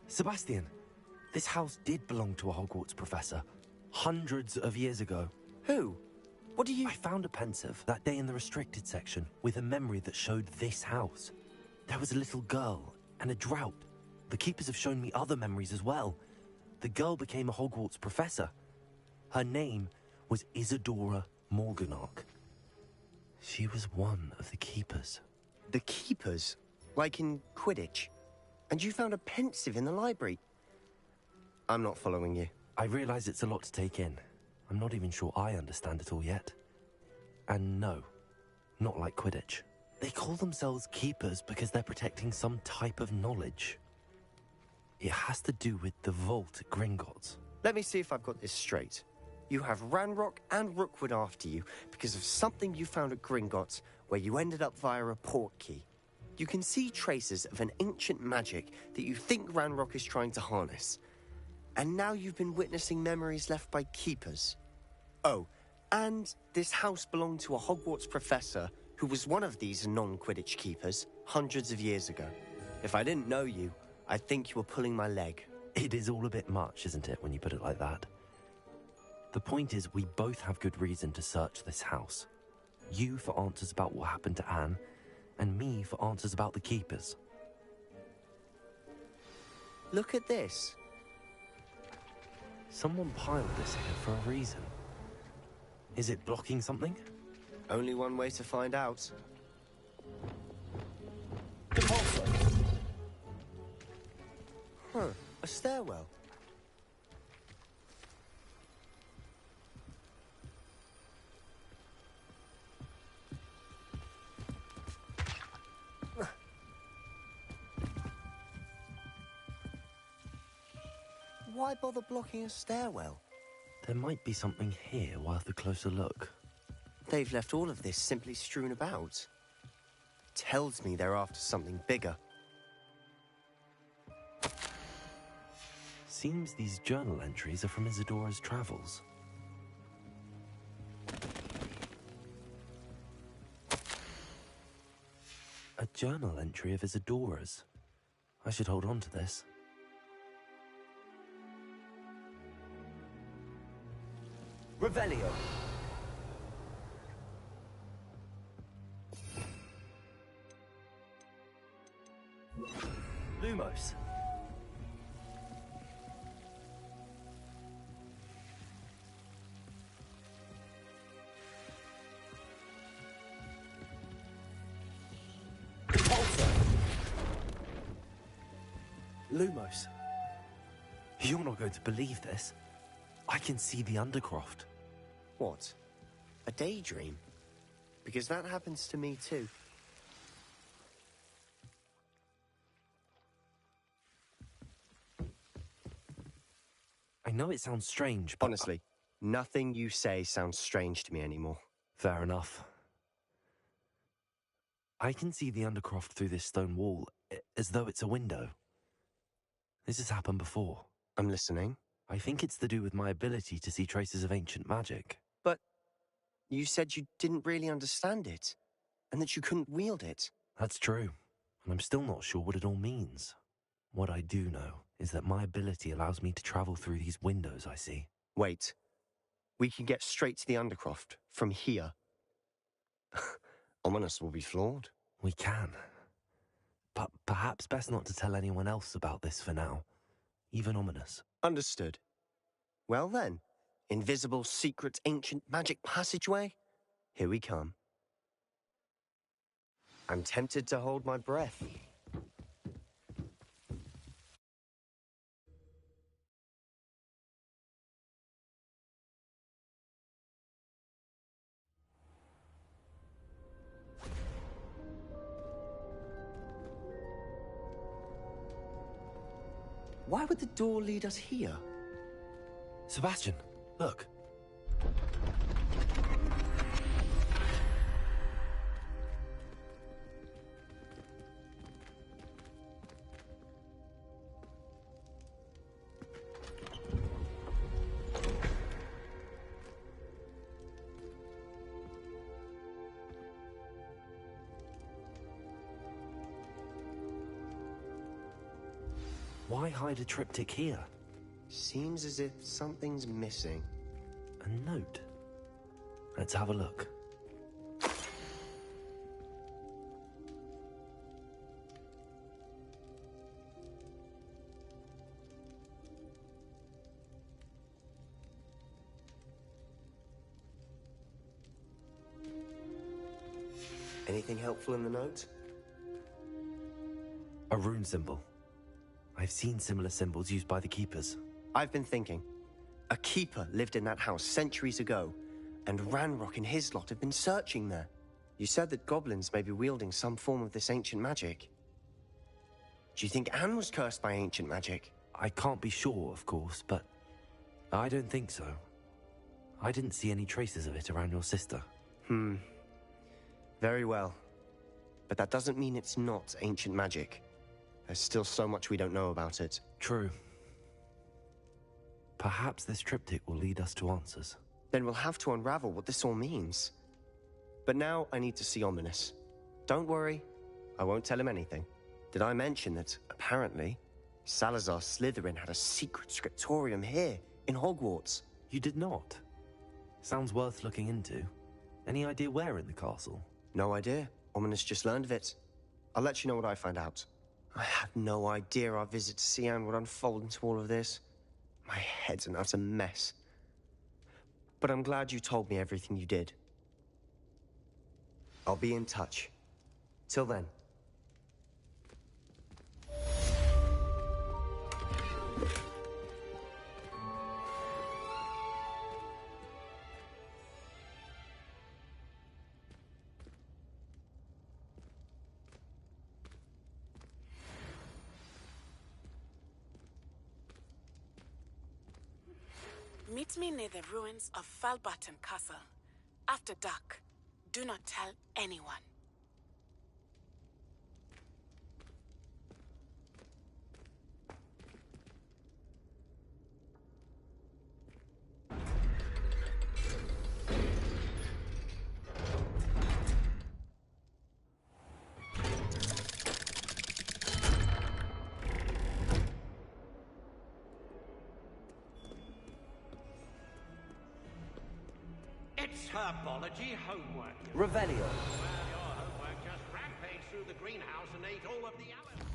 Sebastian, this house did belong to a Hogwarts professor. Hundreds of years ago. Who? What do you... I found a pensive that day in the restricted section with a memory that showed this house. There was a little girl and a drought. The keepers have shown me other memories as well. The girl became a Hogwarts professor. Her name was Isadora Morganach. She was one of the keepers. The keepers? Like in Quidditch? And you found a pensive in the library? I'm not following you. I realize it's a lot to take in. I'm not even sure I understand it all yet. And no, not like Quidditch. They call themselves keepers because they're protecting some type of knowledge. It has to do with the vault at Gringotts. Let me see if I've got this straight. You have Ranrock and Rookwood after you because of something you found at Gringotts where you ended up via a portkey. You can see traces of an ancient magic that you think Ranrock is trying to harness. And now you've been witnessing memories left by keepers. Oh, and this house belonged to a Hogwarts professor who was one of these non-Quidditch keepers hundreds of years ago. If I didn't know you, I'd think you were pulling my leg. It is all a bit much, isn't it, when you put it like that? The point is, we both have good reason to search this house. You for answers about what happened to Anne, and me for answers about the keepers. Look at this. Someone piled this here for a reason. Is it blocking something? Only one way to find out. Huh, a stairwell. Why bother blocking a stairwell? There might be something here worth a closer look. They've left all of this simply strewn about. Tells me they're after something bigger. Seems these journal entries are from Isadora's travels. A journal entry of Isadora's. I should hold on to this. Revelio. Lumos. Lumos. You're not going to believe this. I can see the Undercroft. What? A daydream? Because that happens to me too. I know it sounds strange, but... Honestly, nothing you say sounds strange to me anymore. Fair enough. I can see the Undercroft through this stone wall, as though it's a window. This has happened before. I'm listening. I think it's to do with my ability to see traces of ancient magic. But you said you didn't really understand it, and that you couldn't wield it. That's true, and I'm still not sure what it all means. What I do know is that my ability allows me to travel through these windows I see. Wait. We can get straight to the Undercroft from here. Ominous will be floored. We can. But perhaps best not to tell anyone else about this for now. Even Ominous. Understood. Well then, invisible, secret, ancient magic passageway? Here we come. I'm tempted to hold my breath. Why would the door lead us here? Sebastian, look. Why hide a triptych here? Seems as if something's missing. A note. Let's have a look. Anything helpful in the note? A rune symbol. I've seen similar symbols used by the Keepers. I've been thinking. A keeper lived in that house centuries ago, and Ranrock and his lot have been searching there. You said that goblins may be wielding some form of this ancient magic. Do you think Anne was cursed by ancient magic? I can't be sure, of course, but I don't think so. I didn't see any traces of it around your sister. Very well. But that doesn't mean it's not ancient magic. There's still so much we don't know about it. True. Perhaps this triptych will lead us to answers. Then we'll have to unravel what this all means. But now I need to see Ominous. Don't worry, I won't tell him anything. Did I mention that, apparently, Salazar Slytherin had a secret scriptorium here, in Hogwarts? You did not? Sounds worth looking into. Any idea where in the castle? No idea. Ominous just learned of it. I'll let you know what I find out. I had no idea our visit to Cian would unfold into all of this. My head's an utter mess. But I'm glad you told me everything you did. I'll be in touch. Till then. Meet me near the ruins of Falbaton Castle. After dark. Do not tell anyone. It's herbology homework. Revelio. Well, your homework just rampaged through the greenhouse and ate all of the hours.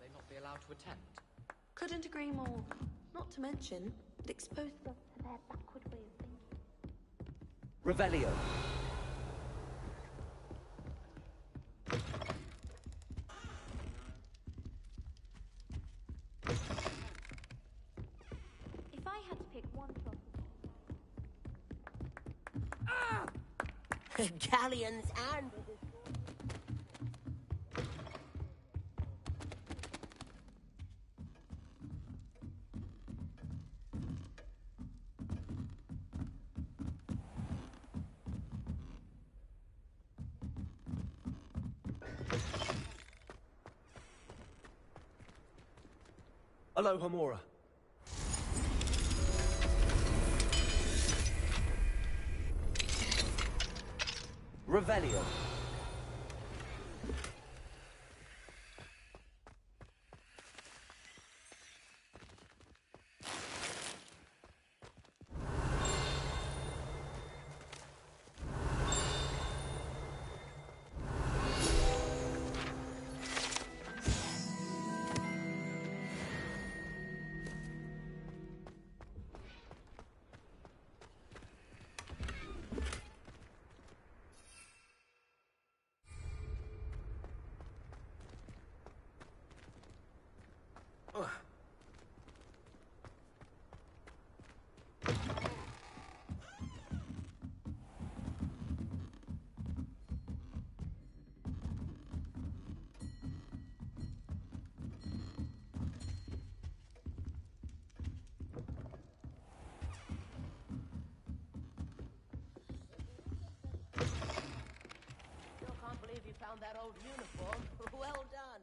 They not be allowed to attend. Couldn't agree more. Not to mention, it exposed us to their backward way of thinking. Revelio. If I had to pick one topic... Galleons and... Alohomora. Revelio. old uniform. Well done.